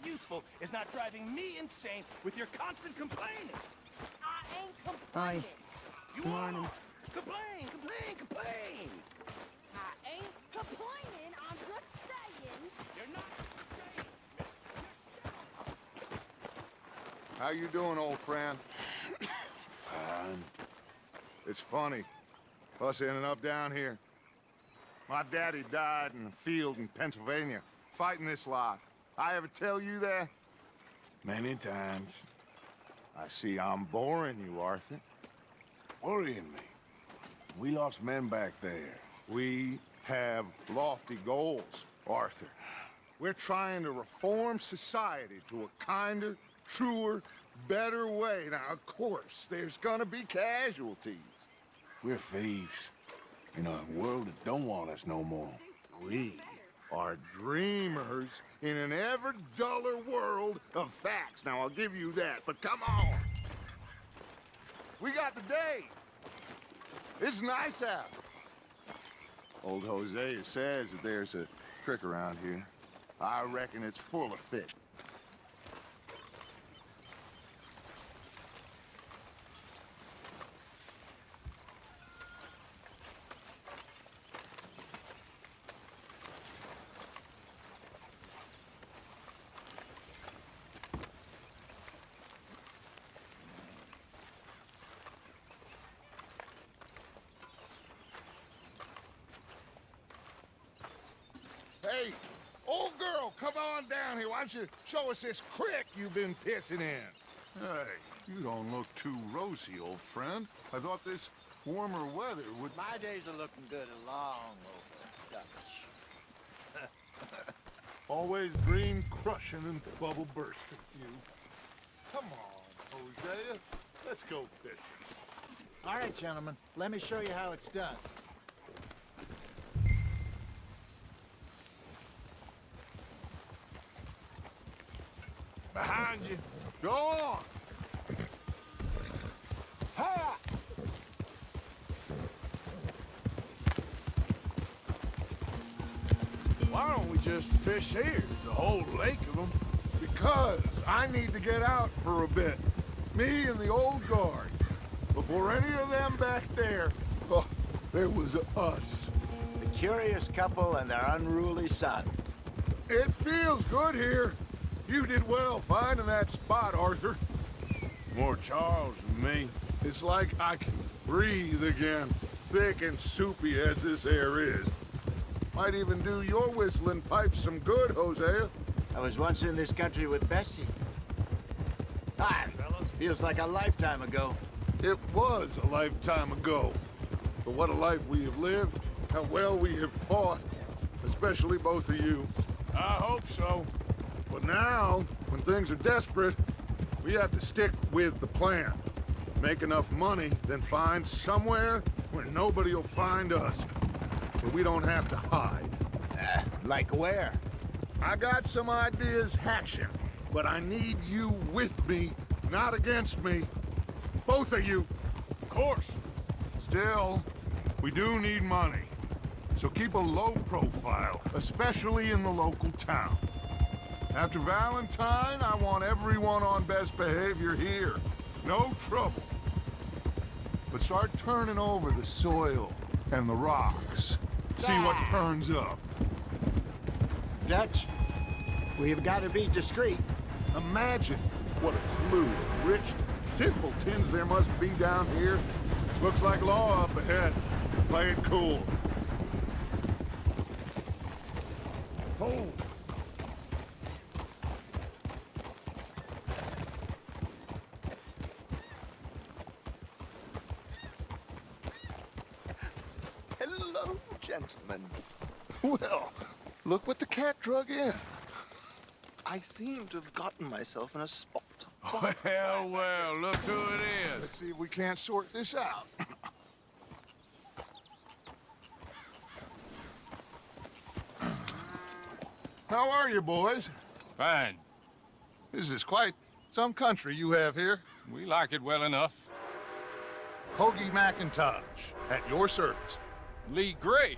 useful is not driving me insane with your constant complaining. I ain't complaining. You Morning. are. Complain, complain, complain. I ain't complaining. I'm just saying. You're not How you doing, old friend? Fine. It's funny, us ending up down here. My daddy died in a field in Pennsylvania, fighting this lot. I ever tell you that? Many times. I see I'm boring you, Arthur. Worrying me. We lost men back there. We have lofty goals, Arthur. We're trying to reform society to a kinder, truer, better way. Now, of course, there's gonna be casualties. We're thieves. In a world that don't want us no more. We are dreamers in an ever duller world of facts. Now, I'll give you that, but come on. We got the day. It's nice out. Old Hosea says that there's a creek around here. I reckon it's full of fish. Hey, old girl, come on down here. Why don't you show us this creek you've been pissing in? Hey, you don't look too rosy, old friend. I thought this warmer weather would... My days are looking good along over Dutch. Always green crushing and bubble bursting, you. Come on, Hosea. Let's go fishing. All right, gentlemen, let me show you how it's done. Behind you. Go on! Ha! Why don't we just fish here? There's a whole lake of them. Because I need to get out for a bit. Me and the old guard. Before any of them back there, oh, there was us. The curious couple and their unruly son. It feels good here. You did well finding that spot, Arthur. More Charles than me. It's like I can breathe again, thick and soupy as this air is. Might even do your whistling pipes some good, Hosea. I was once in this country with Bessie. Hi, fellas. Feels like a lifetime ago. It was a lifetime ago. But what a life we have lived, how well we have fought, especially both of you. I hope so. But now, when things are desperate, we have to stick with the plan. Make enough money, then find somewhere where nobody will find us. Where we don't have to hide. Like where? I got some ideas hatching, but I need you with me, not against me. Both of you. Of course. Still, we do need money. So keep a low profile, especially in the local town. After Valentine, I want everyone on best behavior here. No trouble. But start turning over the soil and the rocks. See what turns up. Dutch, we've got to be discreet. Imagine what a clue of rich simpletons there must be down here. Looks like law up ahead. Play it cool. Hold. Hello, gentlemen. Well, look what the cat drug in. I seem to have gotten myself in a spot. Well, well, look who it is. Let's see if we can't sort this out. How are you, boys? Fine. This is quite some country you have here. We like it well enough. Hoagie McIntosh, at your service. Lee Gray.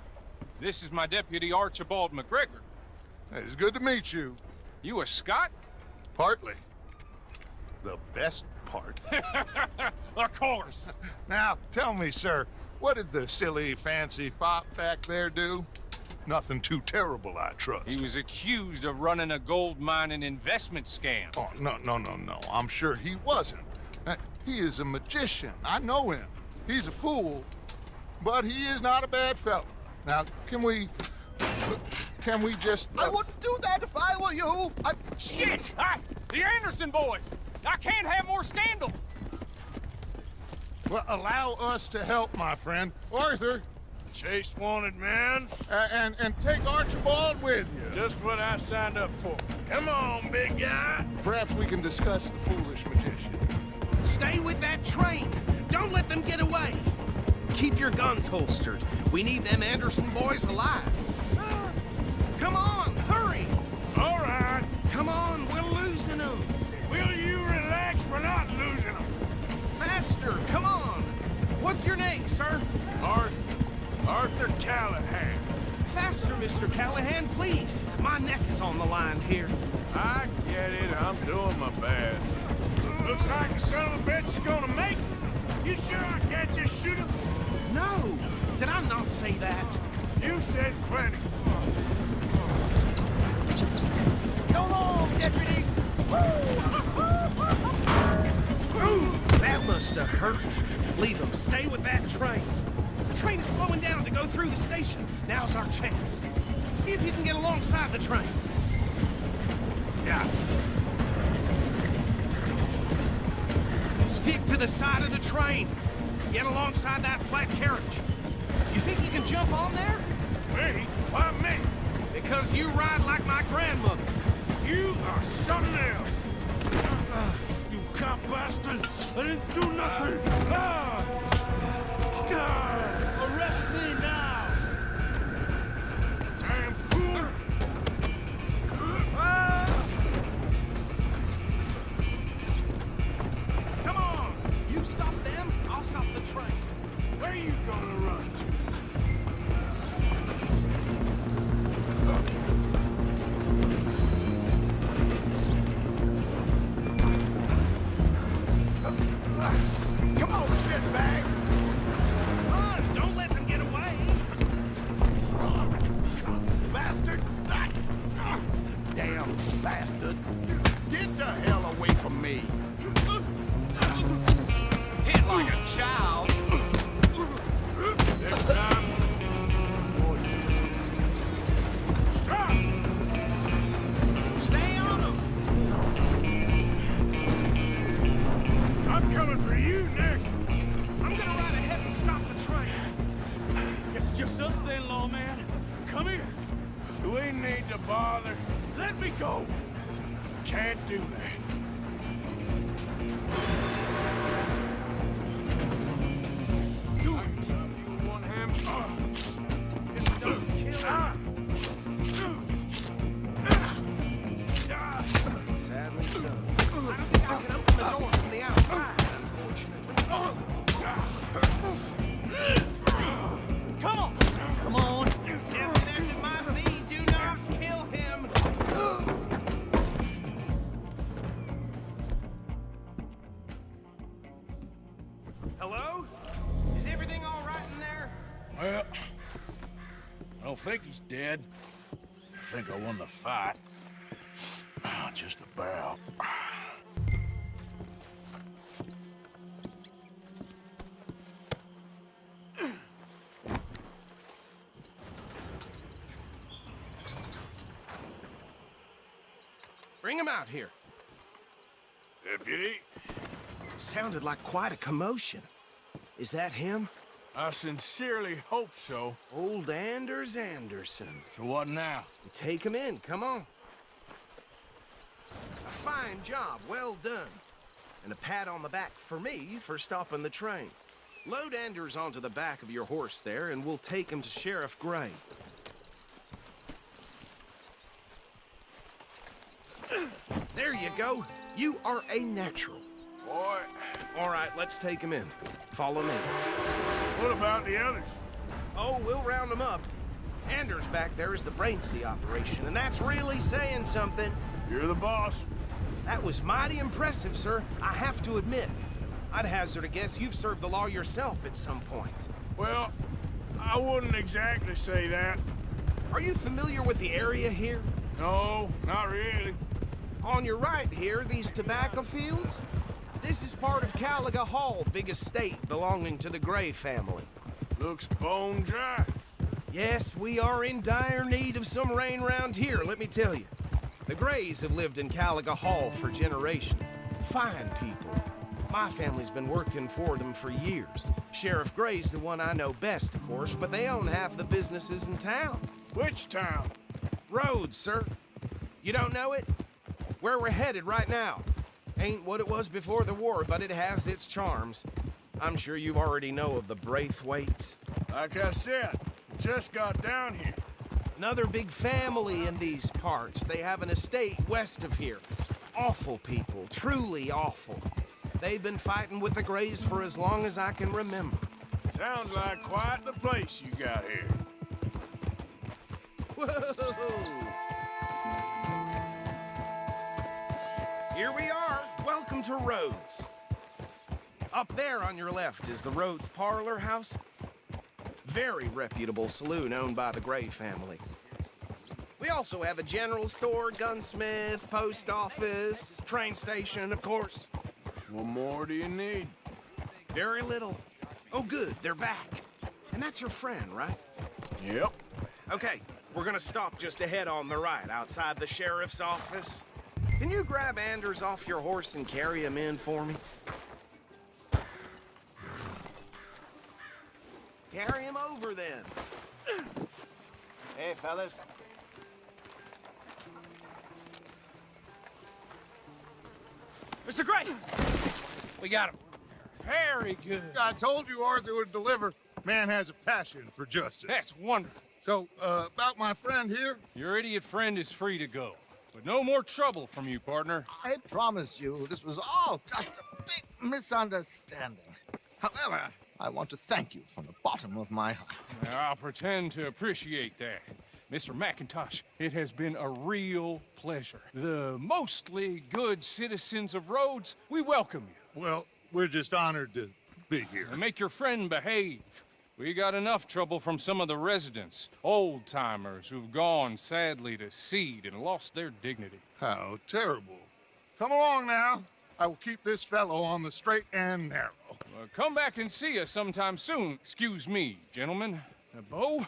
This is my deputy Archibald McGregor. It is good to meet you. You a Scot? Partly. The best part. Of course. Now, tell me, sir, what did the silly, fancy fop back there do? Nothing too terrible, I trust. He was accused of running a gold mining investment scam. Oh, no. I'm sure he wasn't. He is a magician. I know him. He's a fool, but he is not a bad fellow. Now, can we just... I wouldn't do that if I were you. Shit! The Anderson boys! I can't have more scandal! Well, allow us to help, my friend. Arthur, Chase wanted man. and take Archibald with you. Just what I signed up for. Come on, big guy. Perhaps we can discuss the foolish magician. Stay with that train. Don't let them get away. Keep your guns holstered. We need them Anderson boys alive. Come on, hurry! All right. Come on, we're losing them. Will you relax? We're not losing them. Faster, come on. What's your name, sir? Arthur Callahan. Faster, Mr. Callahan, please. My neck is on the line here. I get it. I'm doing my best. Looks like the son of a bitch is gonna make it. You sure I can't just shoot him? No, did I not say that? You said plenty. Go home, deputies! Ooh, that must have hurt. Leave them. Stay with that train. The train is slowing down to go through the station. Now's our chance. See if you can get alongside the train. Yeah. Stick to the side of the train. Get alongside that flat carriage. You think you can jump on there? Me? Why me? Because you ride like my grandmother. You are something else. You cop bastard! I didn't do nothing! Arrest me now! Damn fool! Come on! You stop them, I'll stop the train. Where you gonna run to? Come on, shitbag! Don't let them get away! Bastard! Damn bastard! Get the hell away from me! Hit like a child! Next time. Stop! Stay on them! I'm coming for you next. I'm gonna ride ahead and stop the train. Guess it's just us then, lawman. Come here. Do we need to bother? Let me go. Can't do that. Do it! You want him? Just don't kill him. Sadly so. I don't think I can open the door from the outside, unfortunately. Come on. Come on. Tempted as it might be, do not kill him! Hello? Is everything all right in there? Well, I don't think he's dead. I think I won the fight. Just about. Bring him out here. Deputy, Sounded like quite a commotion. Is that him? I sincerely hope so. Old Anders Anderson. So what now? Take him in, come on. A fine job, well done. And a pat on the back for me for stopping the train. Load Anders onto the back of your horse there, and we'll take him to Sheriff Gray. There you go. You are a natural. Boy, All right, let's take him in. Follow me. what about the others? Oh, we'll round them up. Anders back there is the brains of the operation, and that's really saying something. You're the boss. That was mighty impressive, sir. I have to admit. I'd hazard a guess you've served the law yourself at some point. Well, I wouldn't exactly say that. Are you familiar with the area here? No, not really. On your right here, these tobacco fields? This is part of Caliga Hall, big estate belonging to the Gray family. Looks bone dry. Yes, we are in dire need of some rain round here, let me tell you. The Grays have lived in Caliga Hall for generations. Fine people. My family's been working for them for years. Sheriff Gray's the one I know best, of course, but they own half the businesses in town. Which town? Rhodes, sir. You don't know it? Where we're headed right now. Ain't what it was before the war, but it has its charms. I'm sure you already know of the Braithwaites. Like I said, just got down here. Another big family in these parts. They have an estate west of here. Awful people, truly awful. They've been fighting with the Grays for as long as I can remember. Sounds like quite the place you got here. Whoa! Here we are. Welcome to Rhodes. Up there on your left is the Rhodes Parlor House. Very reputable saloon owned by the Gray family. We also have a general store, gunsmith, post office, train station, of course. What more do you need? Very little. Oh, good, they're back. And that's your friend, right? Yep. Okay, we're gonna stop just ahead on the right, outside the sheriff's office. Can you grab Anders off your horse and carry him in for me? Carry him over, then. Hey, fellas. Mr. Gray! We got him. Very good. I told you Arthur would deliver. Man has a passion for justice. That's wonderful. So, about my friend here? Your idiot friend is free to go. But no more trouble from you, partner. I promise you, this was all just a big misunderstanding. However, I want to thank you from the bottom of my heart. I'll pretend to appreciate that. Mr. McIntosh, it has been a real pleasure. The mostly good citizens of Rhodes, we welcome you. Well, we're just honored to be here. And make your friend behave. We got enough trouble from some of the residents, old-timers who've gone, sadly, to seed and lost their dignity. How terrible. Come along now. I will keep this fellow on the straight and narrow. Come back and see us sometime soon. Excuse me, gentlemen. Bo,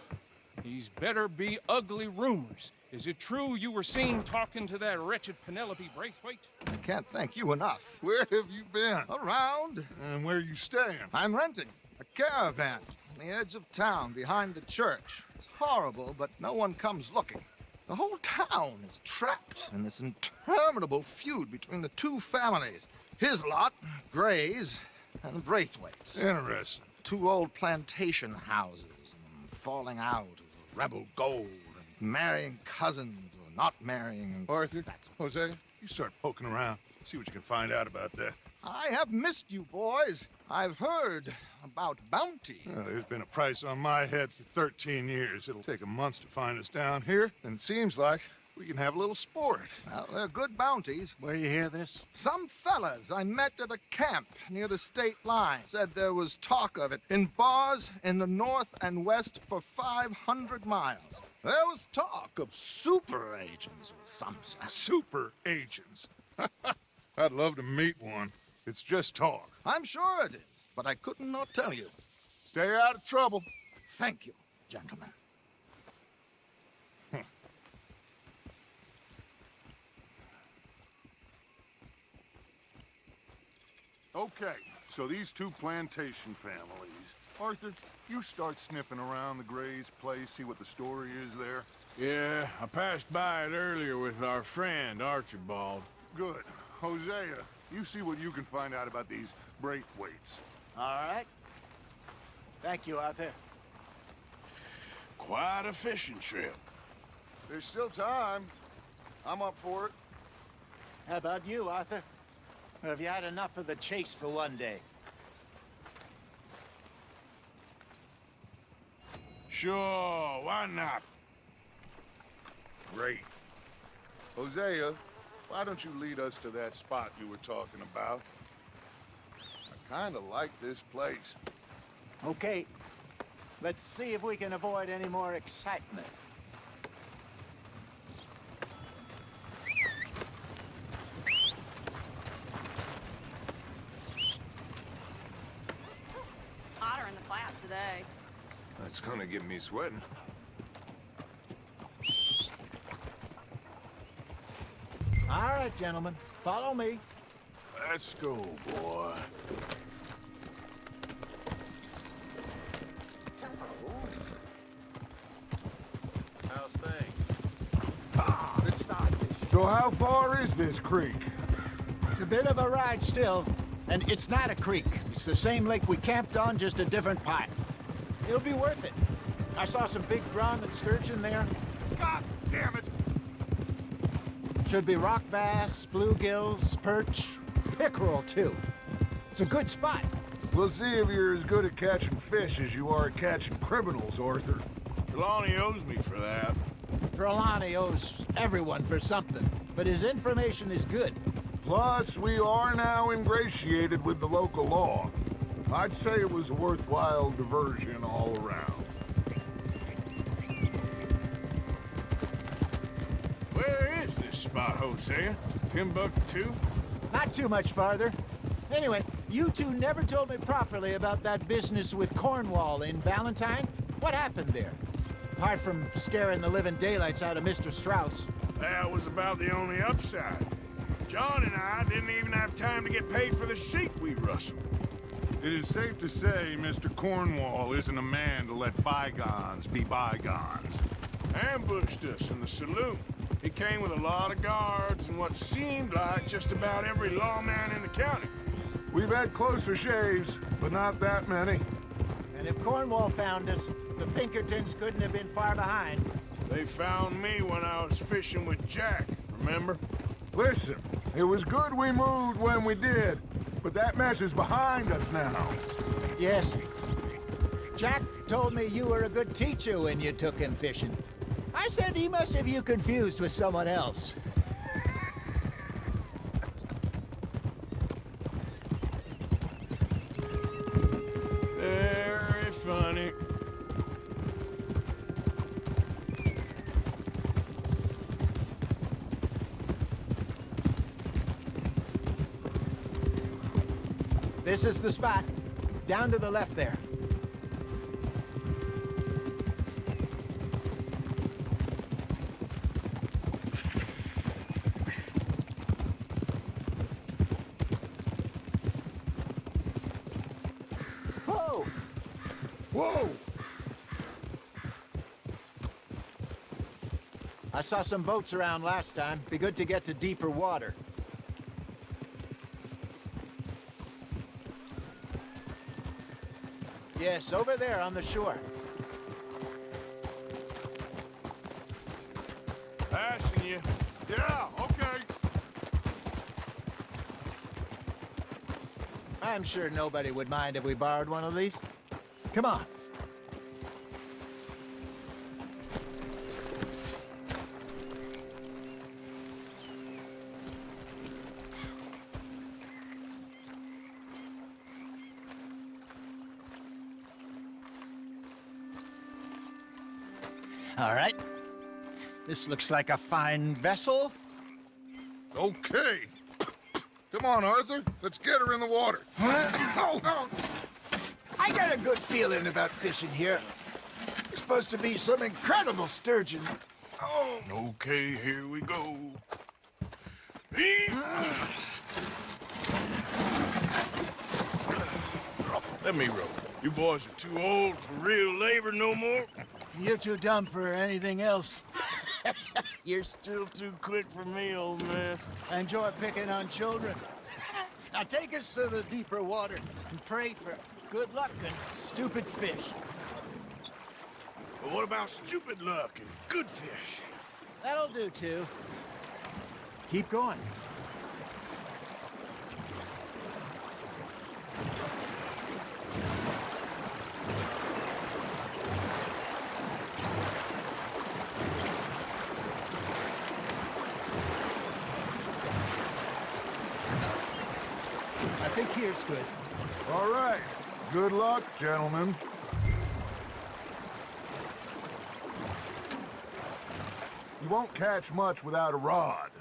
these better be ugly rumors. Is it true you were seen talking to that wretched Penelope Braithwaite? I can't thank you enough. Where have you been? Around. And where you staying? I'm renting a caravan on the edge of town behind the church. It's horrible, but no one comes looking. The whole town is trapped in this interminable feud between the two families. His lot, Grays, and Braithwaites. Interesting. Two old plantation houses, and falling out of rebel gold, and marrying cousins or not marrying. And Arthur, Jose, you start poking around. See what you can find out about that. I have missed you, boys. I've heard about bounty. There's been a price on my head for 13 years. It'll take a month to find us down here, and it seems like we can have a little sport. Well, they're good bounties. Where you hear this? Some fellas I met at a camp near the state line said there was talk of it in bars in the north and west for 500 miles. There was talk of super agents of some sort. Super agents. I'd love to meet one. It's just talk. I'm sure it is, but I couldn't not tell you. Stay out of trouble. Thank you, gentlemen. Okay, so these two plantation families. Arthur, you start sniffing around the Grays' place, see what the story is there. Yeah, I passed by it earlier with our friend, Archibald. Good. Hosea, you see what you can find out about these Braithwaites. All right. Thank you, Arthur. Quite a fishing trip. There's still time. I'm up for it. How about you, Arthur? Or have you had enough of the chase for one day? Sure, why not? Great. Hosea, why don't you lead us to that spot you were talking about? I kind of like this place. Okay. Let's see if we can avoid any more excitement. Hotter in the flat today. That's gonna get me sweating. All right, gentlemen. Follow me. Let's go, boy. How's things? Good start. So how far is this creek? It's a bit of a ride still, and it's not a creek. It's the same lake we camped on, just a different part. It'll be worth it. I saw some big drum and sturgeon there. God damn it! Should be rock bass, bluegills, perch, pickerel too. It's a good spot. We'll see if you're as good at catching fish as you are at catching criminals, Arthur. Trelawney owes me for that. Trelawney owes everyone for something, but his information is good. Plus, we are now ingratiated with the local law. I'd say it was a worthwhile diversion all around. Where is this spot, Hosea? Timbuktu? Not too much farther. Anyway, you two never told me properly about that business with Cornwall in Valentine. What happened there? Apart from scaring the living daylights out of Mr. Strauss. That was about the only upside. John and I didn't even have time to get paid for the sheep we rustled. It is safe to say Mr. Cornwall isn't a man to let bygones be bygones. Ambushed us in the saloon. He came with a lot of guards and what seemed like just about every lawman in the county. We've had closer shaves, but not that many. And if Cornwall found us, the Pinkertons couldn't have been far behind. They found me when I was fishing with Jack, remember? Listen, it was good we moved when we did, but that mess is behind us now. Yes. Jack told me you were a good teacher when you took him fishing. I said he must have you confused with someone else. Very funny. This is the spot. Down to the left there. Whoa! Whoa! I saw some boats around last time. Be good to get to deeper water. Yes, over there on the shore. Passing you. Yeah, okay. I'm sure nobody would mind if we borrowed one of these. Come on. All right. This looks like a fine vessel. Okay. Come on, Arthur. Let's get her in the water. I got a good feeling about fishing here. There's supposed to be some incredible sturgeon. Oh, Okay, here we go. Let me row. You boys are too old for real labor no more. you're too dumb for anything else. You're still too quick for me, old man. I enjoy picking on children. Now take us to the deeper water and pray for good luck and stupid fish. But what about stupid luck and good fish? That'll do too. Keep going. I think here's good. All right. Good luck, gentlemen. You won't catch much without a rod.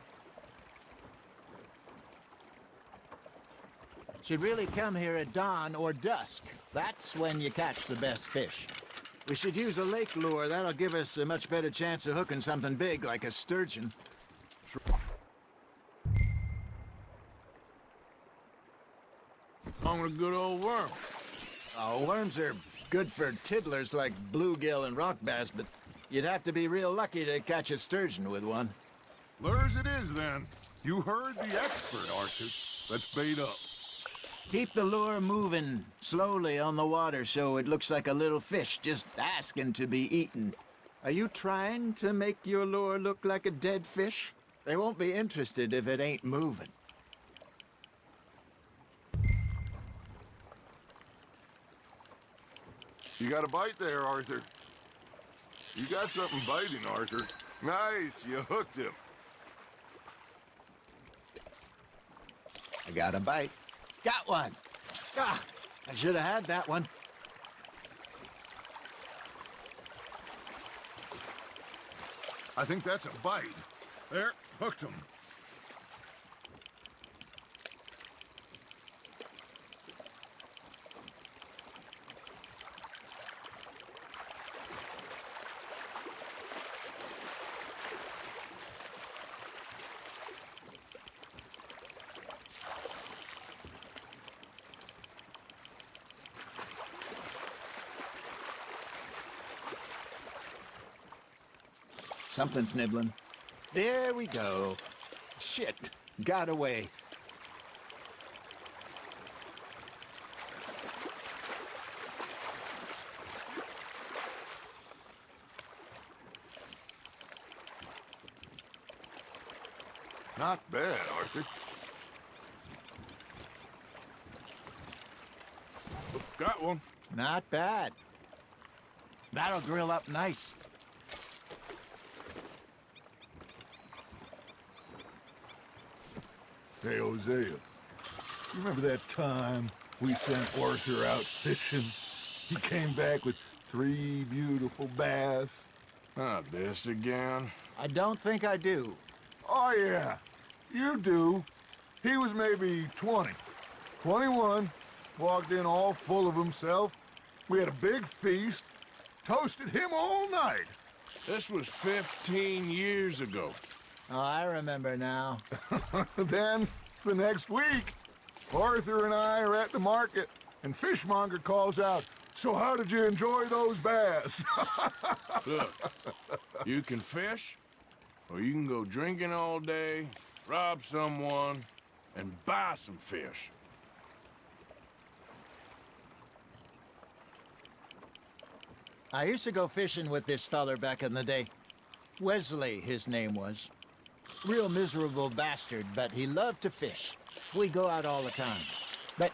Should really come here at dawn or dusk. That's when you catch the best fish. We should use a lake lure. That'll give us a much better chance of hooking something big like a sturgeon. On a good old worm. Oh, worms are good for tiddlers like bluegill and rock bass, but you'd have to be real lucky to catch a sturgeon with one. Lures it is, then. You heard the expert, Archer. Let's bait up. Keep the lure moving slowly on the water so it looks like a little fish just asking to be eaten. Are you trying to make your lure look like a dead fish? They won't be interested if it ain't moving. You got a bite there, Arthur. You got something biting, Arthur. Nice, you hooked him. I got a bite. Got one! Ah, I should have had that one. I think that's a bite. There, hooked him. Something's nibbling. There we go. Shit, got away. Not bad, Arthur. Got one. Not bad. That'll grill up nice. Hey, Hosea, you remember that time we sent Arthur out fishing? He came back with 3 beautiful bass. Not this again. I don't think I do. Oh, yeah, you do. He was maybe 20, 21, walked in all full of himself. We had a big feast, toasted him all night. This was 15 years ago. Oh, I remember now. Then, the next week, Arthur and I are at the market, and Fishmonger calls out, "So how did you enjoy those bass?" Look, you can fish, or you can go drinking all day, rob someone, and buy some fish. I used to go fishing with this feller back in the day. Wesley, his name was. Real miserable bastard, but he loved to fish. We'd go out all the time. But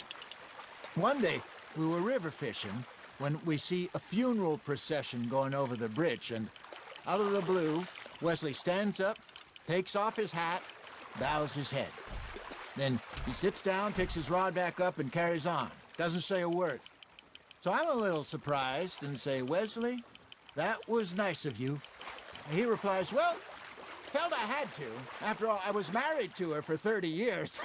one day, we were river fishing when we see a funeral procession going over the bridge, and out of the blue, Wesley stands up, takes off his hat, bows his head. Then he sits down, picks his rod back up, and carries on. Doesn't say a word. So I'm a little surprised and say, "Wesley, that was nice of you." And he replies, "Well, felt I had to. After all, I was married to her for 30 years.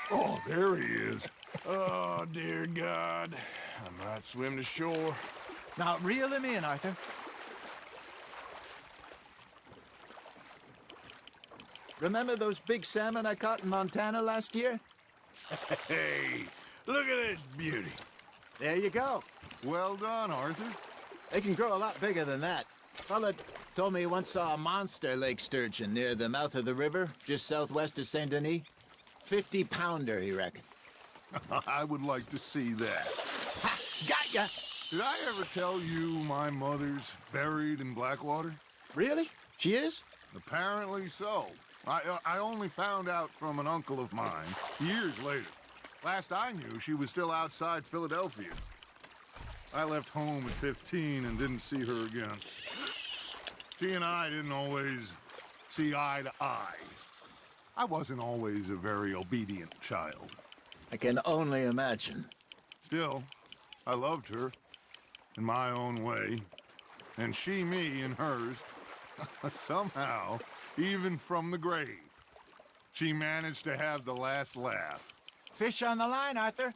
Oh, there he is. Oh, dear God. I might swim to shore. Now, reel him in, Arthur. Remember those big salmon I caught in Montana last year? Hey, look at this beauty. There you go. Well done, Arthur. They can grow a lot bigger than that. Fella told me he once saw a monster lake sturgeon near the mouth of the river, just southwest of Saint Denis. 50-pounder, he reckoned. I would like to see that. Ha! Got ya! Did I ever tell you my mother's buried in Blackwater? Really? She is? Apparently so. I only found out from an uncle of mine years later. Last I knew, she was still outside Philadelphia. I left home at 15 and didn't see her again. She and I didn't always see eye to eye. I wasn't always a very obedient child. I can only imagine. Still, I loved her in my own way, and she me in hers. Somehow, even from the grave, she managed to have the last laugh. Fish on the line, Arthur.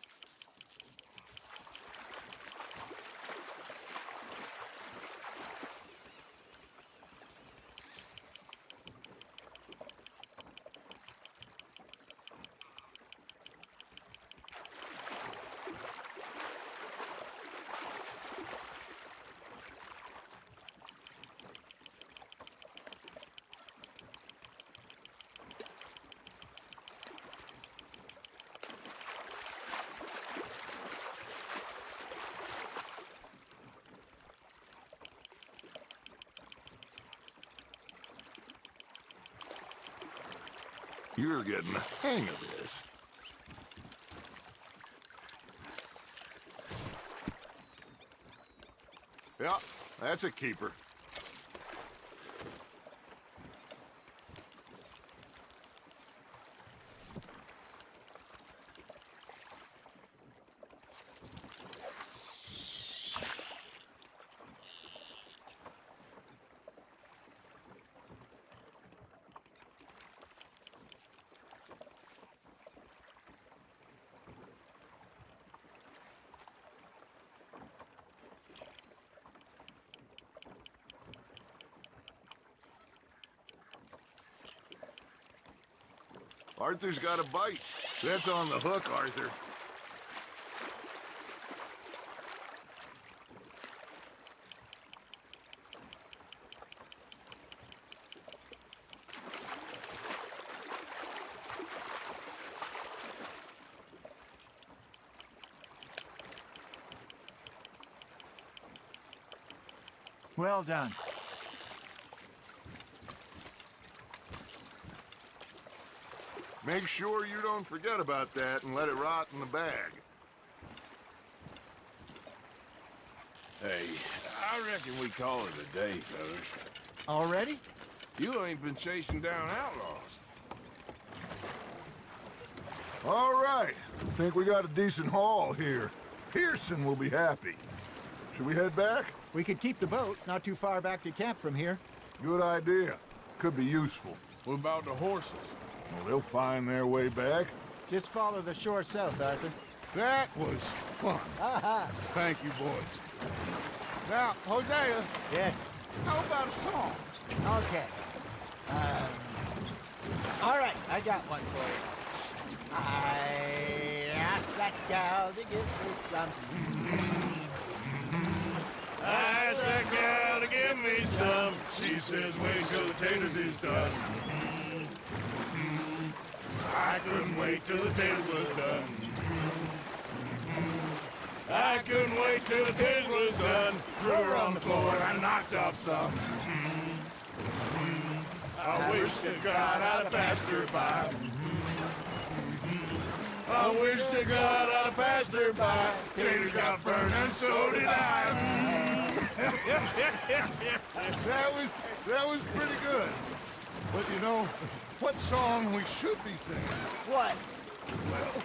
You're getting the hang of this. Yeah, that's a keeper. Arthur's got a bite. That's on the hook, Arthur. Well done. Make sure you don't forget about that and let it rot in the bag. Hey, I reckon we call it a day, fellas. Already? You ain't been chasing down outlaws. All right. Think we got a decent haul here. Pearson will be happy. Should we head back? We could keep the boat not too far back to camp from here. Good idea. Could be useful. What about the horses? Well, they'll find their way back. Just follow the shore south, Arthur. That was fun. Thank you, boys. Now, Hosea, Yes. how about a song? Okay. All right, I got one for you. I asked that gal to give me some. I asked that gal to give me some. She says, wait till the taters is done. I couldn't wait till the taters was done. I couldn't wait till the taters was done. Threw her on the floor and knocked off some. I wish to God I'd have passed her by. I wish to God I'd have passed her by. Taters got burned and so did I. That was pretty good. But you know, what song we should be singing? What? Well,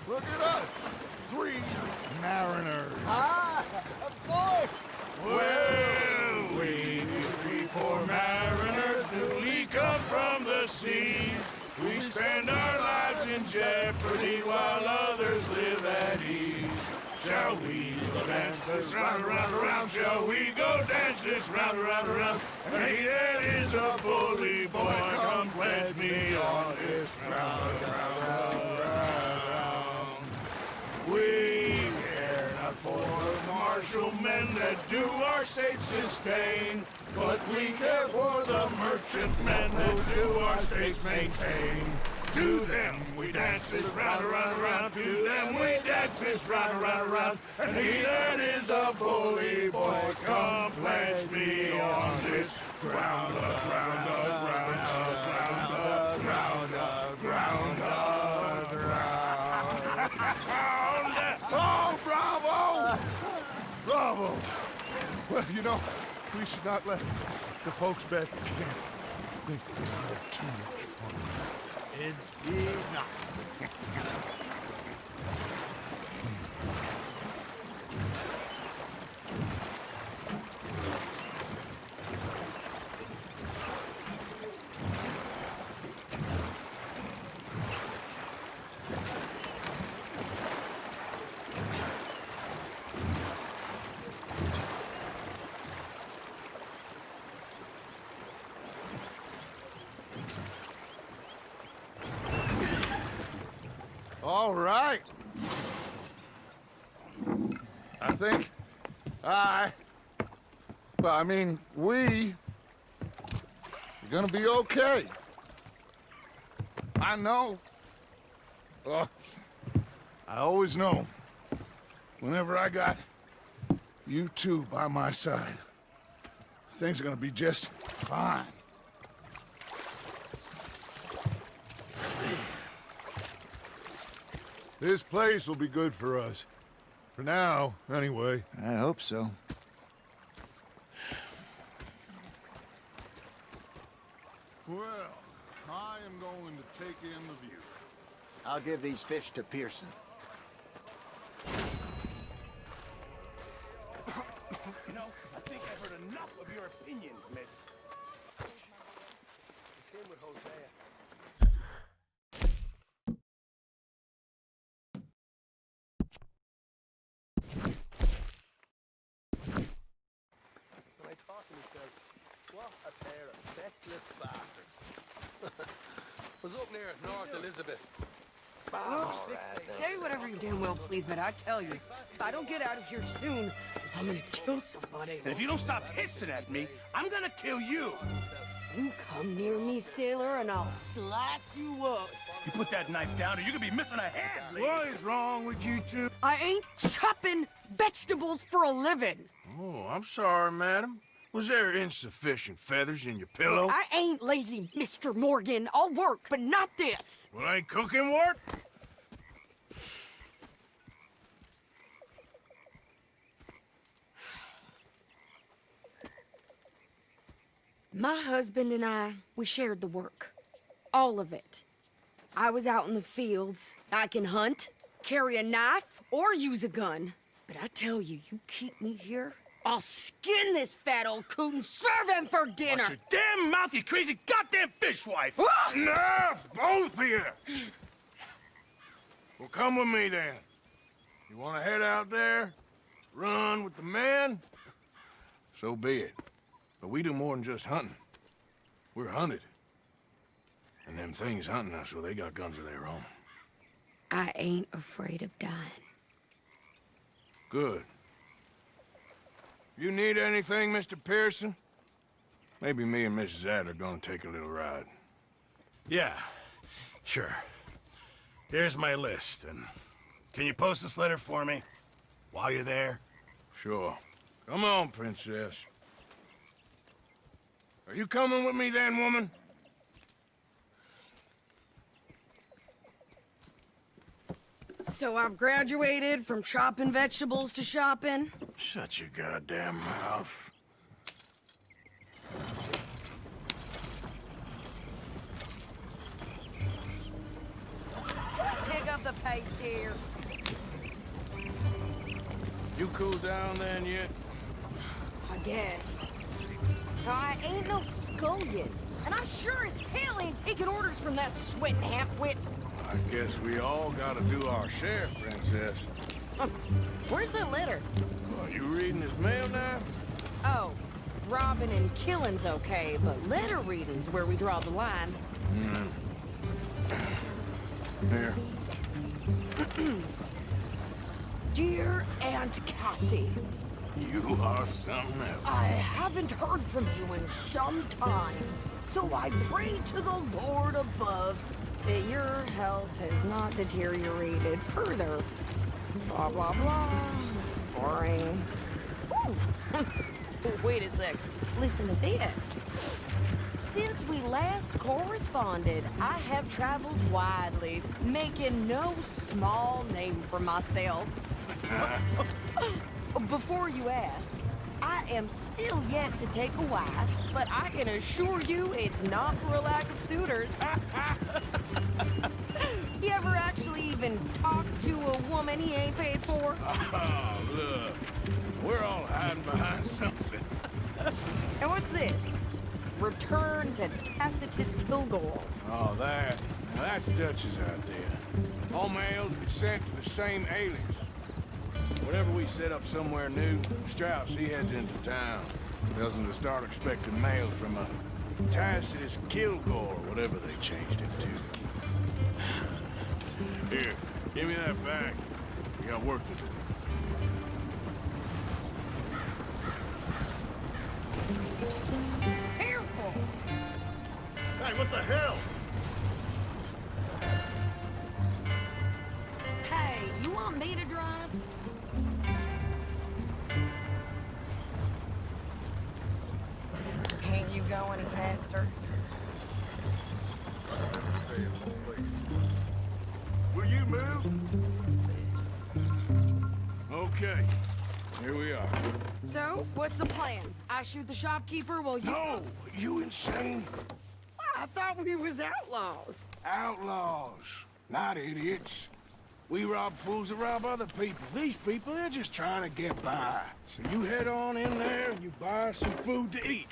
look at us. 3 mariners. Ah, of course. Well, we 3 poor mariners newly come from the seas. We spend our lives in jeopardy while others live at ease. Shall we go dance this round, around, around? Shall we go dance this round, around, around? And he that is a bully boy, come pledge me on this round, round, round. We care not for the martial men that do our state's disdain, but we care for the merchant men who do our states maintain. To them we dance this round, around, around. To them we dance this round, around, around. And he that is a bully boy, come pledge me on this ground up, ground up, ground up, ground up, ground up, ground up, ground up. Oh, bravo! Bravo! Well, you know, we should not let the folks back at camp think that we had too much fun. Indeed not. All right. I think we are gonna be okay. I know. I always know. Whenever I got you two by my side, things are gonna be just fine. This place will be good for us. For now, anyway. I hope so. Well, I am going to take in the view. I'll give these fish to Pearson. You know, I think I've heard enough of your opinions, miss. It's him with Hosea. When I talk to myself, what a pair of feckless bastards. Was up near North Elizabeth. Say whatever you damn well please, but I tell you, if I don't get out of here soon, I'm gonna kill somebody. And if you don't stop hissing at me, I'm gonna kill you. You come near me, sailor, and I'll slice you up. You put that knife down or you're gonna be missing a head, lady. What is wrong with you two? I ain't chopping vegetables for a living. Oh, I'm sorry, madam. Was there insufficient feathers in your pillow? I ain't lazy, Mr. Morgan. I'll work, but not this. Well, ain't cooking work? My husband and I, we shared the work. All of it. I was out in the fields. I can hunt, carry a knife, or use a gun. But I tell you, you keep me here, I'll skin this fat old coot and serve him for dinner. Watch your damn mouth, you crazy goddamn fishwife! Enough, both of you! Well, come with me then. You want to head out there, run with the men? So be it. But we do more than just hunting. We're hunted. And them things hunting us, well, they got guns of their own. I ain't afraid of dying. Good. You need anything, Mr. Pearson? Maybe me and Mrs. Ad are gonna take a little ride. Yeah, sure. Here's my list, and can you post this letter for me while you're there? Sure. Come on, princess. Are you coming with me then, woman? So I've graduated from chopping vegetables to shopping? Shut your goddamn mouth. Pick up the pace here. You cool down then yet? I guess. Now, I ain't no scullion, and I sure as hell ain't taking orders from that sweating half-wit. I guess we all gotta do our share, princess. Where's that letter? Are you reading his mail now? Oh, robbing and killing's okay, but letter reading's where we draw the line. Here. Dear Aunt Kathy, You are something else. I haven't heard from you in some time, so I pray to the Lord above that your health has not deteriorated further. Blah, blah, blah. It's boring. Ooh. Wait a sec. Listen to this. Since we last corresponded, I have traveled widely, making no small name for myself. Before you ask, I am still yet to take a wife, but I can assure you it's not for a lack of suitors. You ever actually even talked to a woman he ain't paid for? Oh, look. We're all hiding behind something. And what's this? Return to Tacitus Kilgore. Oh, that. Now, that's Dutch's idea. All mail to be sent to the same alias. Whenever we set up somewhere new, Strauss, he heads into town. Tells them to start expecting mail from a Tacitus Kilgore, whatever they changed it to. Here, Give me that bag. We got work to do. Careful! Hey, what the hell? Hey, you want me to drive? Can't you go any faster? Will you move? Okay, here we are. So, what's the plan? I shoot the shopkeeper while you... No! You insane? I thought we was outlaws. Outlaws, not idiots. We rob fools that rob other people. These people, they're just trying to get by. So you head on in there and you buy some food to eat.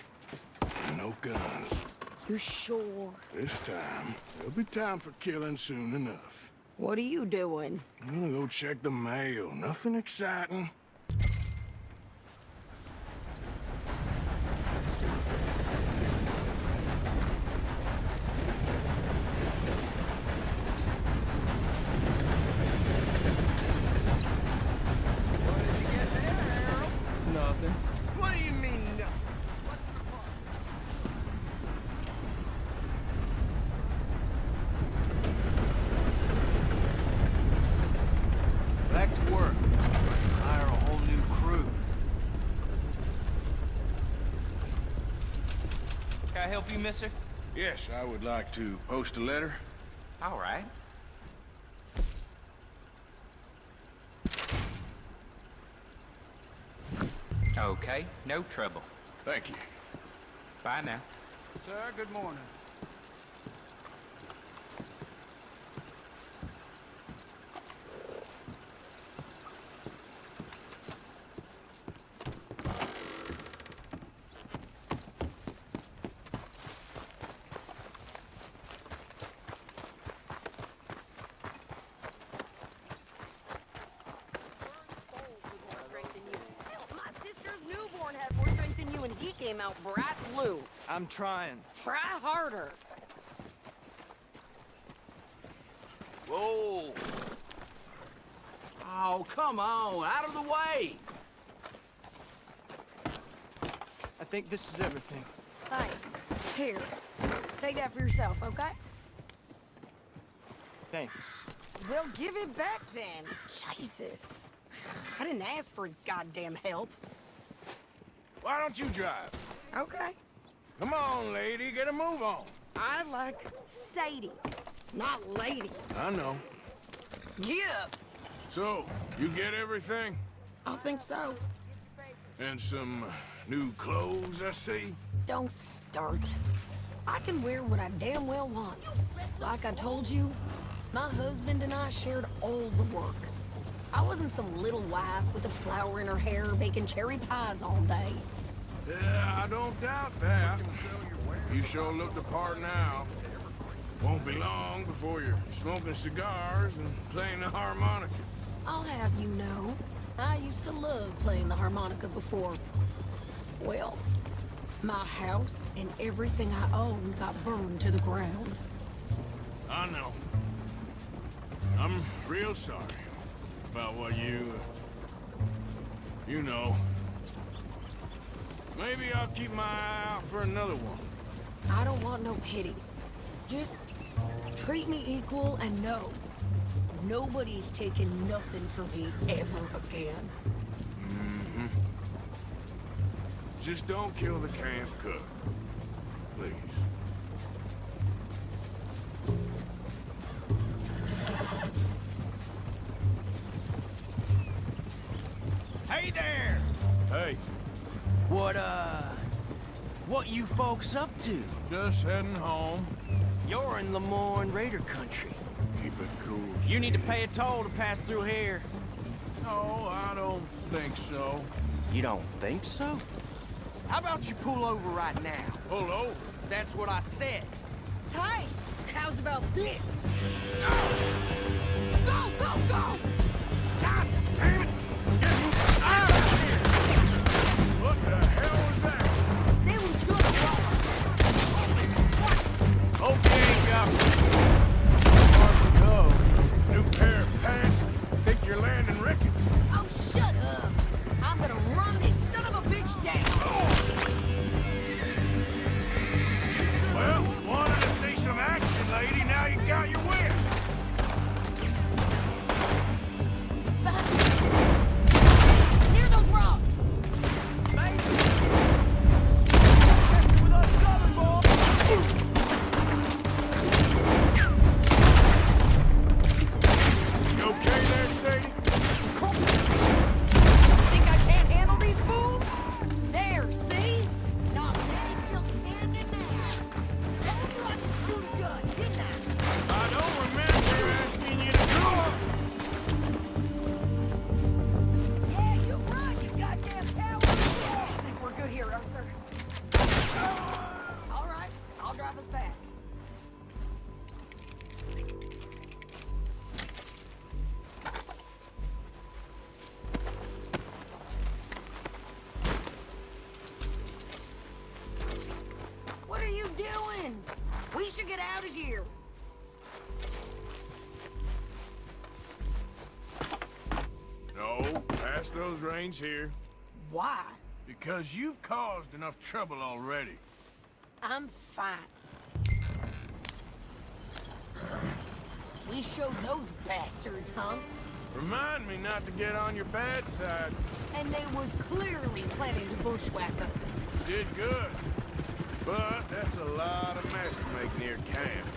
And no guns. You sure? This time, there'll be time for killing soon enough. What are you doing? I'm gonna go check the mail. Nothing exciting. Nothing. What do you mean, no? Back to work. Hire a whole new crew. Can I help you, mister? Yes, I would like to post a letter. All right. Okay, no trouble. Thank you. Bye now. Sir, good morning. My sister's newborn had more strength than you, and he came out bright blue. I'm trying. Try harder. Whoa! Oh, come on, out of the way! I think this is everything. Thanks. Here, take that for yourself, okay? Thanks. Well, give it back then. Jesus. I didn't ask for his goddamn help. Why don't you drive? Okay. Come on, lady, get a move on. I like Sadie, not lady. I know. Yeah, So, you get everything? I think so. And some new clothes, I see? Don't start. I can wear what I damn well want. Like I told you, my husband and I shared all the work. I wasn't some little wife with a flower in her hair baking cherry pies all day. Yeah, I don't doubt that. You sure look the part now. Won't be long before you're smoking cigars and playing the harmonica. I'll have you know, I used to love playing the harmonica before. Well, my house and everything I own got burned to the ground. I know. I'm real sorry about what you know. Maybe I'll keep my eye out for another one. I don't want no pity. Just treat me equal and know nobody's taking nothing from me ever again. Mm-hmm. Just don't kill the camp cook, please. Hey there! Hey, What you folks up to? just heading home. You're in Lemoyne Raider country. Keep it cool. You need to Steve. pay a toll to pass through here. No, I don't think so. You don't think so? How about you pull over right now? Pull over. That's what I said. Hey, how's about this? Go, go, go! God damn it! Get me out of here! What the hell was that? That was good Okay, Governor. Hard to go. New pair of pants. fix those reins here. Why? Because you've caused enough trouble already. I'm fine. We showed those bastards, huh? Remind me not to get on your bad side. And they was clearly planning to bushwhack us. You did good. But that's a lot of mess to make near camp.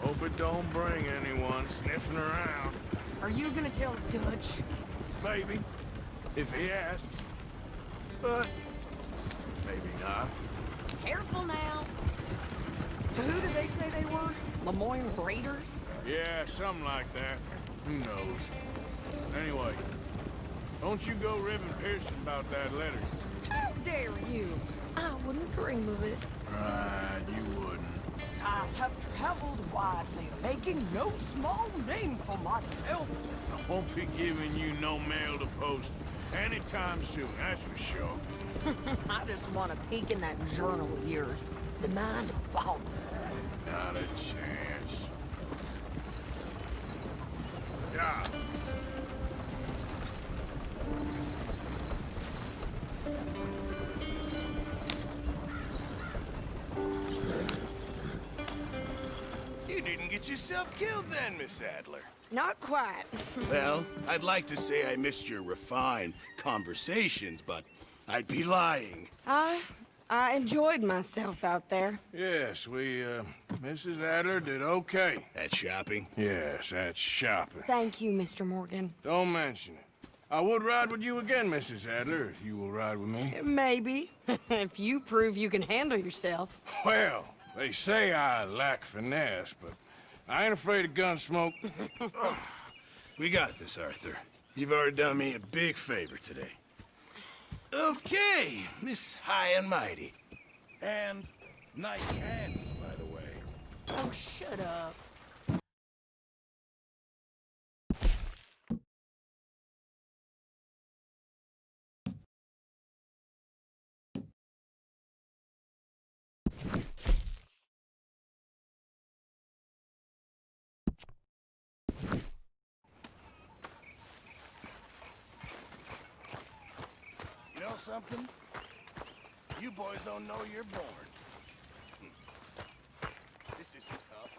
Hope it don't bring anyone sniffing around. Are you gonna tell Dutch? Maybe, if he asks. But maybe not. Careful now. So who did they say they were? Lemoyne Raiders? Yeah, something like that. Who knows? Anyway, don't you go ribbing Pearson about that letter. How dare you? I wouldn't dream of it. Right, you wouldn't. I have traveled widely, making no small name for myself. I won't be giving you no mail to post anytime soon, that's for sure. I just want to peek in that journal of yours. The mind boggles. Not a chance. Yeah. You didn't get yourself killed then, Miss Adler. Not quite. Well, I'd like to say I missed your refined conversations, but I'd be lying. I enjoyed myself out there. Yes, Mrs. Adler did okay. At shopping? Yes, that's shopping. Thank you, Mr. Morgan. Don't mention it. I would ride with you again, Mrs. Adler, if you will ride with me. Maybe. If you prove you can handle yourself. Well, they say I lack finesse, but I ain't afraid of gun smoke. We got this, Arthur. You've already done me a big favor today. Okay, Miss High and Mighty. And nice pants, by the way. Oh, shut up. You know something? You boys don't know you're born. This isn't tough.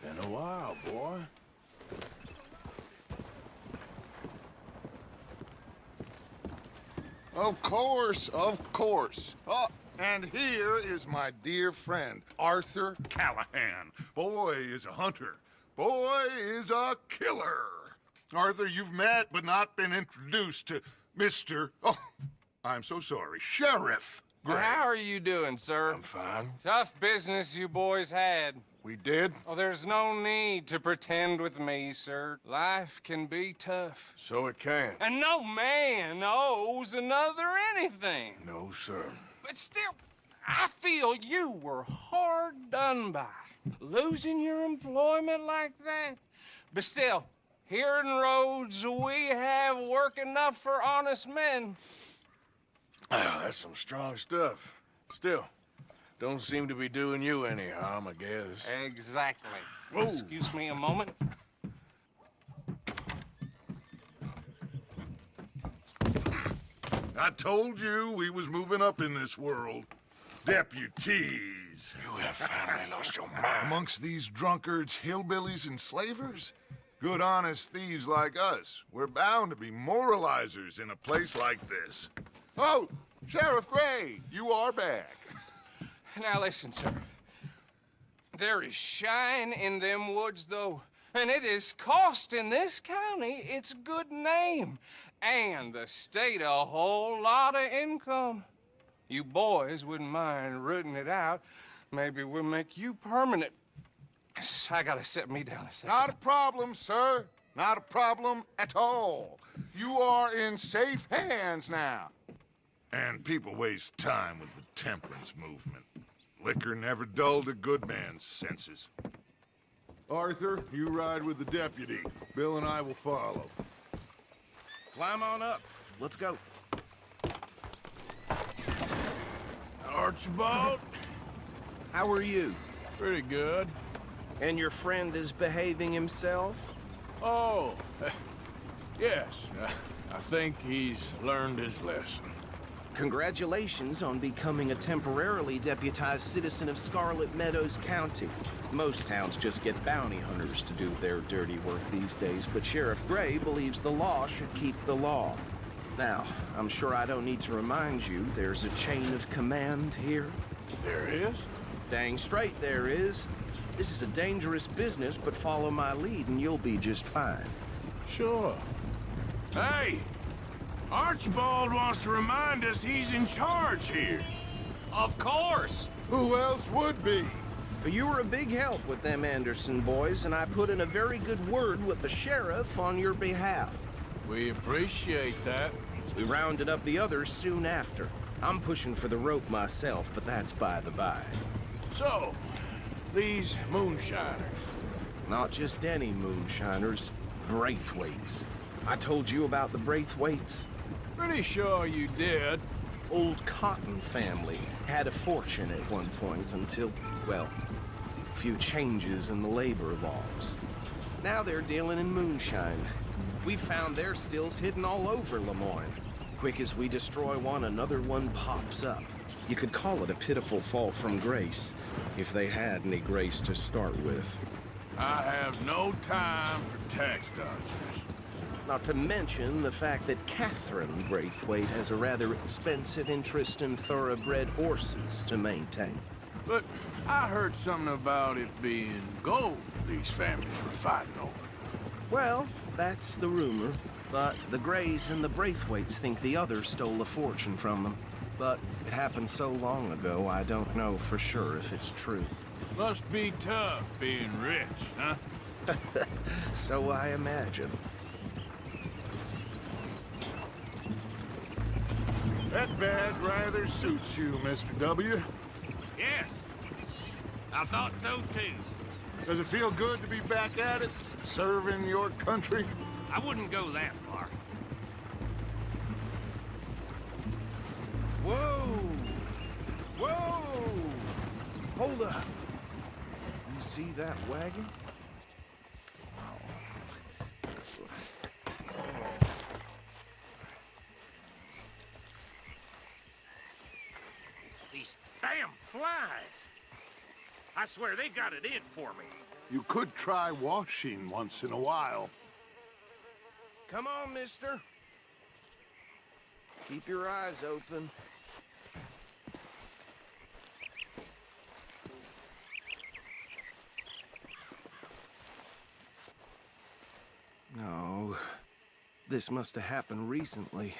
Been a while, boy. Of course, of course. Oh, and here is my dear friend, Arthur Callahan. Boy is a hunter. Boy is a killer. Arthur, you've met but not been introduced to Mr. Oh, I'm so sorry, Sheriff Gray. Well, how are you doing, sir? I'm fine. Tough business you boys had. We did? Oh, there's no need to pretend with me, sir. Life can be tough. So it can. And no man owes another anything. No, sir. But still, I feel you were hard done by. Losing your employment like that. But still, here in Rhodes, we have work enough for honest men. Ah, that's some strong stuff. Still, don't seem to be doing you any harm, I guess. Exactly. Whoa. Excuse me a moment. I told you we was moving up in this world. Deputies. You have finally lost your mind. Amongst these drunkards, hillbillies, and slavers? Good honest thieves like us. We're bound to be moralizers in a place like this. Oh, Sheriff Gray, you are back. Now listen, sir. There is shine in them woods, though, and it is costing this county its good name and the state a whole lot of income. You boys wouldn't mind rooting it out. Maybe we'll make you permanent. I gotta sit me down a second. Not a problem, sir. Not a problem at all. You are in safe hands now. And people waste time with the temperance movement. Liquor never dulled a good man's senses. Arthur, you ride with the deputy. Bill and I will follow. Climb on up. Let's go. Archibald? How are you? Pretty good. And your friend is behaving himself? Oh, yes. I think he's learned his lesson. Congratulations on becoming a temporarily deputized citizen of Scarlet Meadows County. Most towns just get bounty hunters to do their dirty work these days, but Sheriff Gray believes the law should keep the law. Now, I'm sure I don't need to remind you there's a chain of command here. There is? Dang straight there is. This is a dangerous business, but follow my lead and you'll be just fine. Sure. Hey! Archibald wants to remind us he's in charge here. Of course! Who else would be? You were a big help with them Anderson boys, and I put in a very good word with the sheriff on your behalf. We appreciate that. We rounded up the others soon after. I'm pushing for the rope myself, but that's by the by. So, these moonshiners. Not just any moonshiners, Braithwaites. I told you about the Braithwaites? Pretty sure you did. Old Cotton family had a fortune at one point until, well, a few changes in the labor laws. Now they're dealing in moonshine. We found their stills hidden all over Lemoyne. Quick as we destroy one, another one pops up. You could call it a pitiful fall from grace, if they had any grace to start with. I have no time for tax dodgers. Not to mention the fact that Catherine Braithwaite has a rather expensive interest in thoroughbred horses to maintain. But I heard something about it being gold these families were fighting over. Well, that's the rumor. But the Grays and the Braithwaites think the others stole a fortune from them. But it happened so long ago, I don't know for sure if it's true. Must be tough being rich, huh? So I imagine. That badge rather suits you, Mr. W. Yes. I thought so too. Does it feel good to be back at it, serving your country? I wouldn't go that far. Whoa! Whoa! Hold up. You see that wagon? These damn flies. I swear they got it in for me. You could try washing once in a while. Come on, mister. Keep your eyes open. No. This must have happened recently.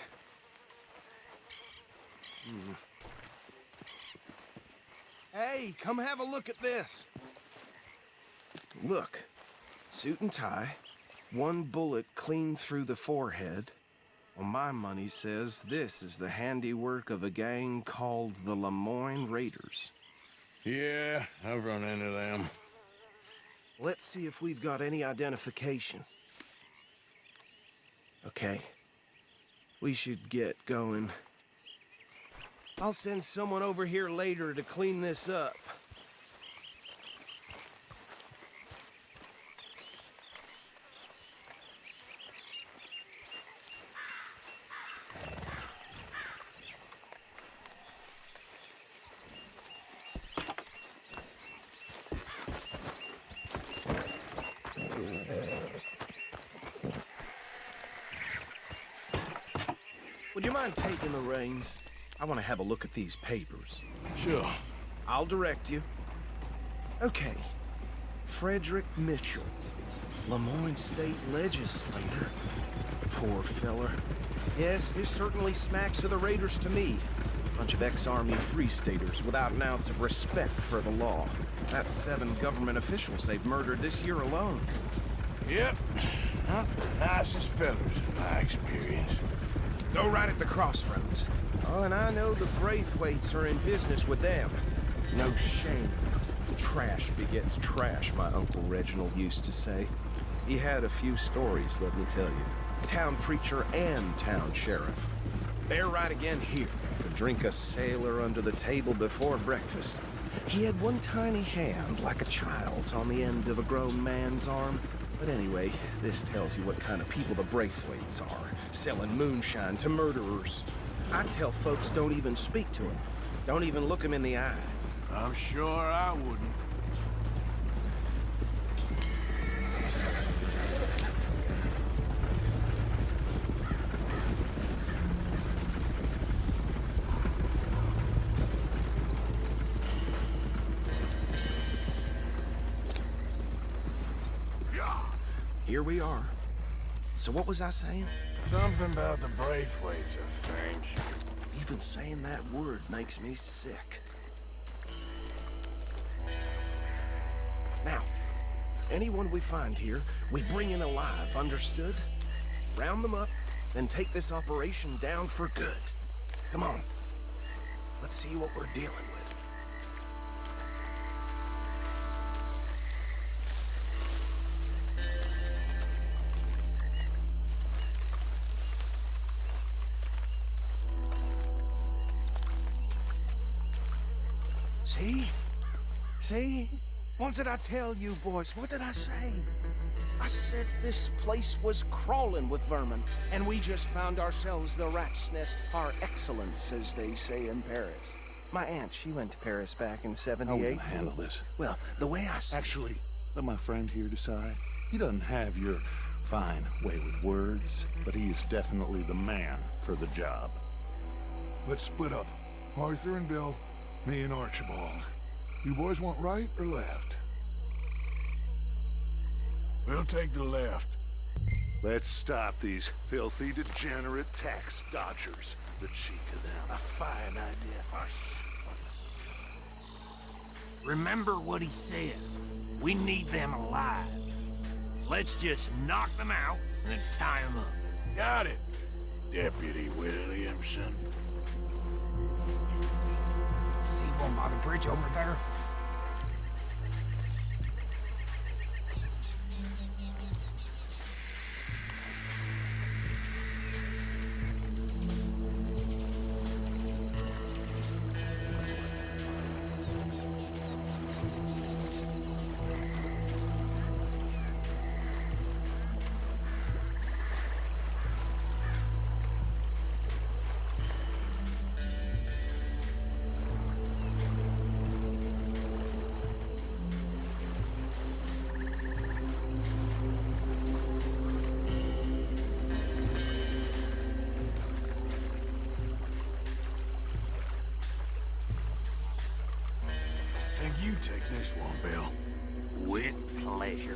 Hey, come have a look at this. Look. Suit and tie. One bullet clean through the forehead. Well, my money says this is the handiwork of a gang called the Lemoyne Raiders. Yeah, I've run into them. Let's see if we've got any identification. Okay. We should get going. I'll send someone over here later to clean this up. Would you mind taking the reins? I want to have a look at these papers. Sure. I'll direct you. Okay. Frederick Mitchell, Lemoyne State Legislator. Poor feller. Yes, this certainly smacks of the Raiders to me. Bunch of ex-Army Free Staters without an ounce of respect for the law. That's 7 government officials they've murdered this year alone. Yep. Not the nicest fellas in my experience. Go right at the crossroads. Oh, and I know the Braithwaites are in business with them. No shame. Trash begets trash, my Uncle Reginald used to say. He had a few stories, let me tell you. Town preacher and town sheriff. They're right again here. To drink a sailor under the table before breakfast. He had one tiny hand, like a child's, on the end of a grown man's arm. But anyway, this tells you what kind of people the Braithwaites are, selling moonshine to murderers. I tell folks don't even speak to him. Don't even look him in the eye. I'm sure I wouldn't. Here we are. So what was I saying? Something about the Braithwaites, I think. Even saying that word makes me sick. Now, anyone we find here, we bring in alive, understood? Round them up, then take this operation down for good. Come on. Let's see what we're dealing with. See? See? What did I tell you, boys? What did I say? I said this place was crawling with vermin, and we just found ourselves the rat's nest par excellence, as they say in Paris. My aunt, she went to Paris back in '78. How will you handle this? Well, the way I see... Actually, let my friend here decide. He doesn't have your fine way with words, but he is definitely the man for the job. Let's split up. Arthur and Bill, me and Archibald. You boys want right or left? We'll take the left. Let's stop these filthy, degenerate tax dodgers. The cheek of them. A fine idea. Remember what he said. We need them alive. Let's just knock them out and then tie them up. Got it, Deputy Williamson. See one by the bridge over there? Think you take this one, Bill. With pleasure.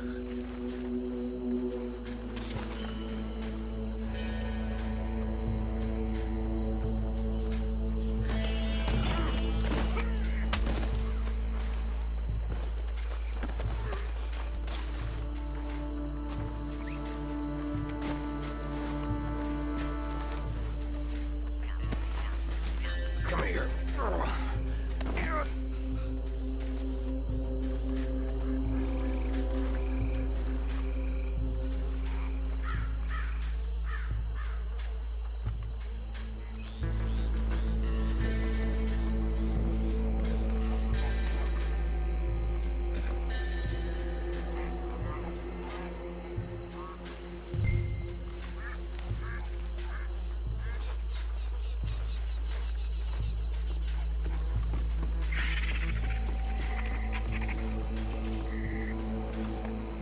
Come here.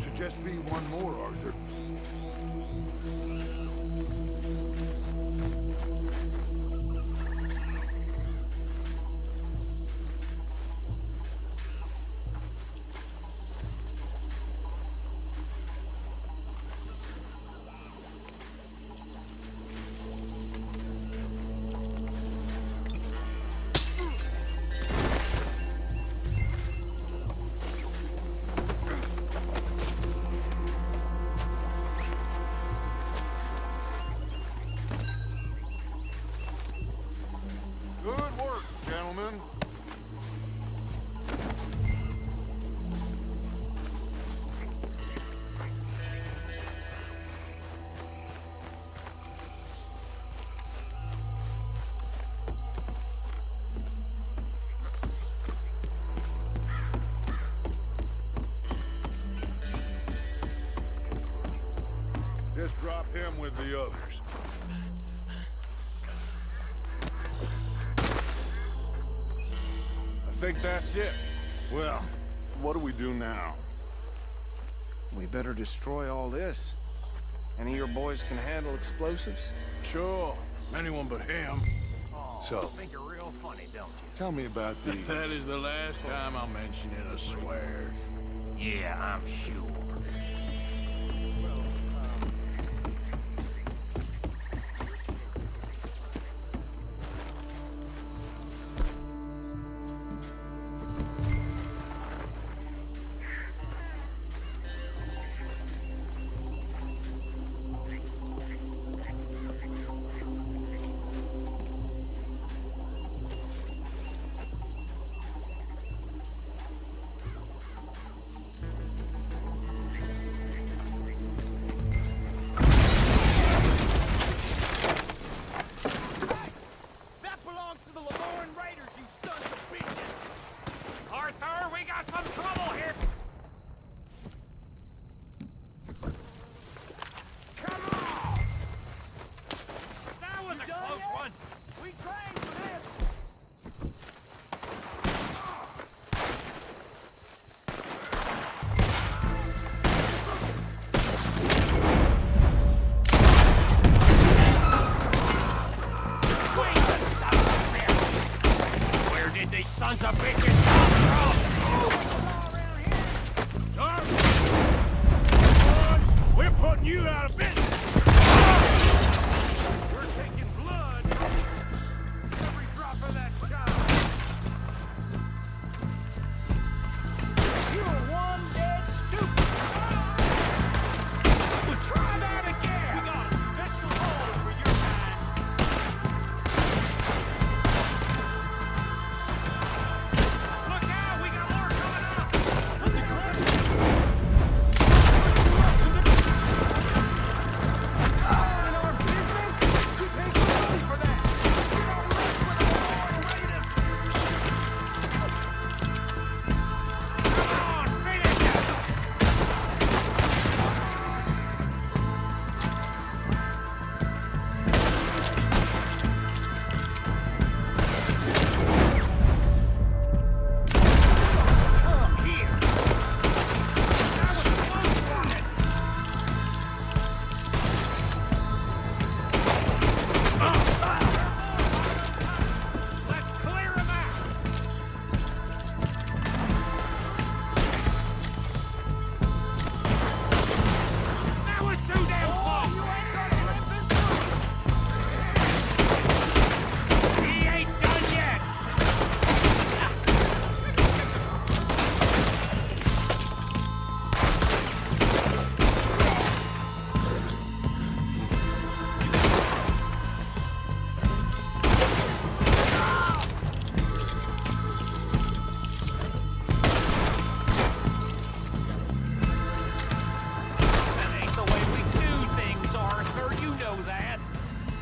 Should just be one more, Arthur. drop him with the others. I think that's it. Well, what do we do now? We better destroy all this. Any of your boys can handle explosives? Sure. Anyone but him. So, Think you're real funny, don't you? tell me about these. That is the last time I'll mention it, I swear. Yeah, I'm sure. That belongs to the Lemoyne Raiders, you sons of bitches! Arthur, we got some trouble here! Come on! That was a close one! We trained for this! Wait the son of a bitch! Where did these sons of bitches come Boys, we're putting you out of business. We're taking blood! Every drop of that shot! You're one dead stupid! Try that again! We got a special hole for your kind! Look out! We got more coming up! In our business? We pay good money for that! We don't mess with the Lemoyne Raiders! Come on, finish it! Come here! That was a close one! Let's clear him out! That was too damn close! You ain't gonna live this through! He ain't done yet! That ain't the way we do things, Arthur. You know that.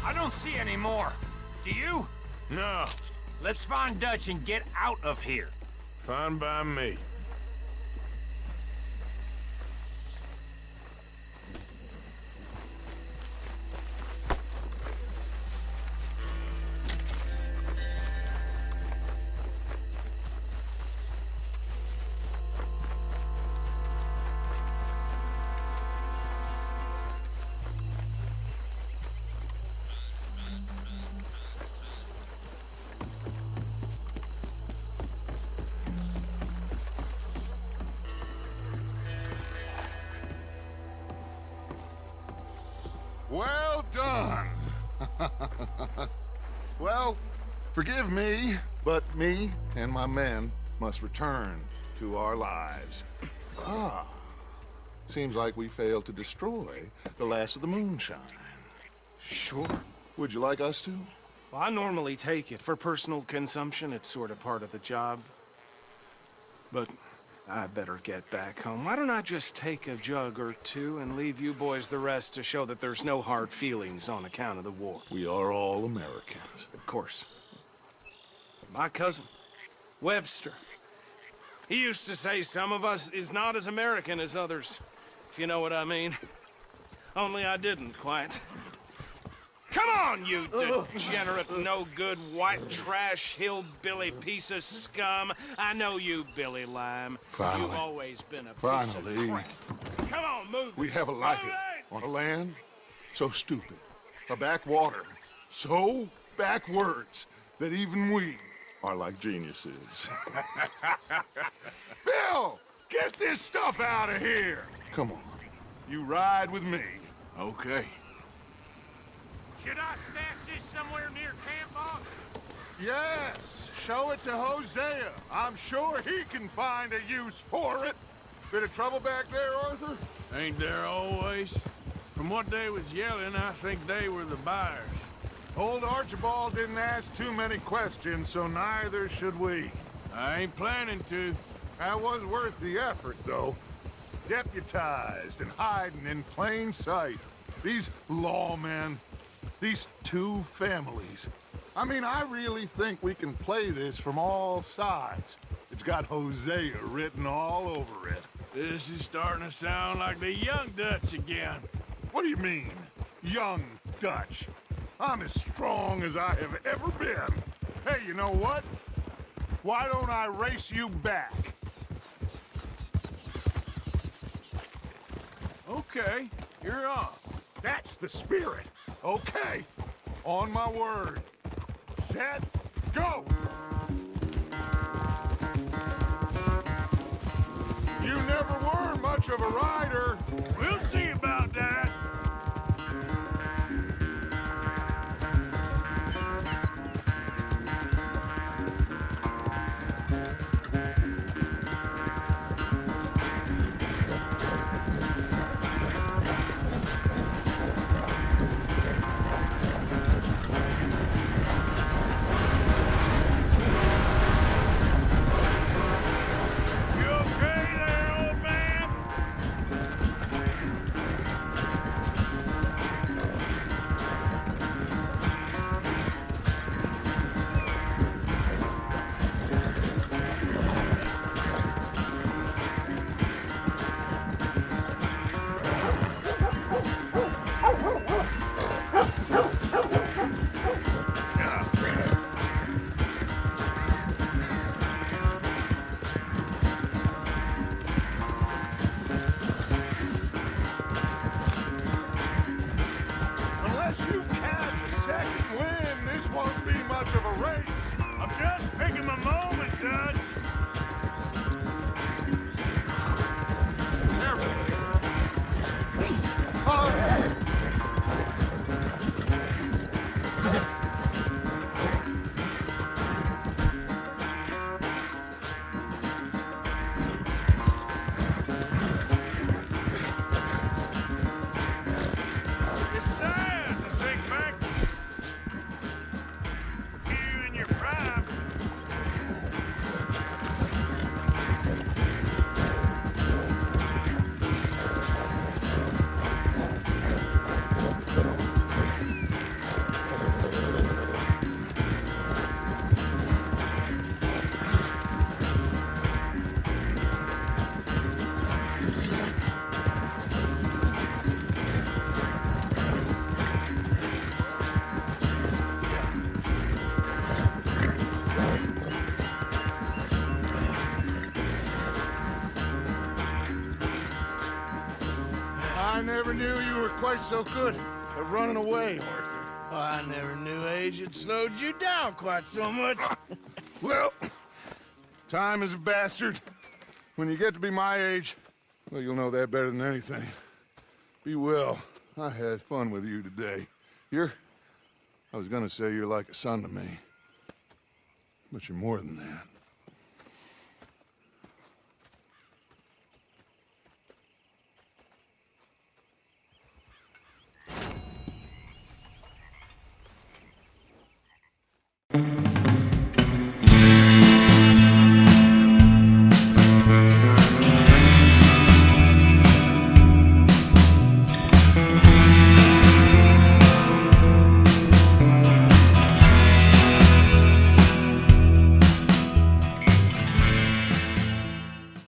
I don't see any more. Do you? No, Let's find Dutch and get out of here. fine by me. Well done. Well, forgive me, but me and my men must return to our lives. Ah, seems like we failed to destroy the last of the moonshine. Sure. Would you like us to? Well, I normally take it. For personal consumption, it's sort of part of the job. But I better get back home. Why don't I just take a jug or two and leave you boys the rest to show that there's no hard feelings on account of the war? We are all Americans. Of course. My cousin, Webster, he used to say some of us is not as American as others, if you know what I mean. Only I didn't quite. Come on, you degenerate, no-good, white trash, hillbilly piece of scum. I know you, Billy Lime. Finally. You've always been a piece of Finally. crap. Come on, move. We have a life on a land so stupid, a backwater so backwards that even we are like geniuses. Bill, get this stuff out of here. Come on, you ride with me. Okay. Should I stash this somewhere near camp, boss? Yes, show it to Hosea. I'm sure he can find a use for it. Bit of trouble back there, Arthur? Ain't there always? From what they was yelling, I think they were the buyers. Old Archibald didn't ask too many questions, so neither should we. I ain't planning to. That was worth the effort, though. Deputized and hiding in plain sight. These lawmen, these two families. I mean, I really think we can play this from all sides. It's got Hosea written all over it. This is starting to sound like the Young Dutch again. What do you mean, young Dutch? I'm as strong as I have ever been. Hey, you know what? Why don't I race you back? Okay, you're on. That's the spirit. Okay, on my word. Set, go! You never were much of a rider. We'll see about that. I never knew you were quite so good at running away, Arthur. Oh, I never knew age had slowed you down quite so much. Well, time is a bastard. When you get to be my age, well, you'll know that better than anything. Be well. I had fun with you today. I was gonna say you're like a son to me. But you're more than that.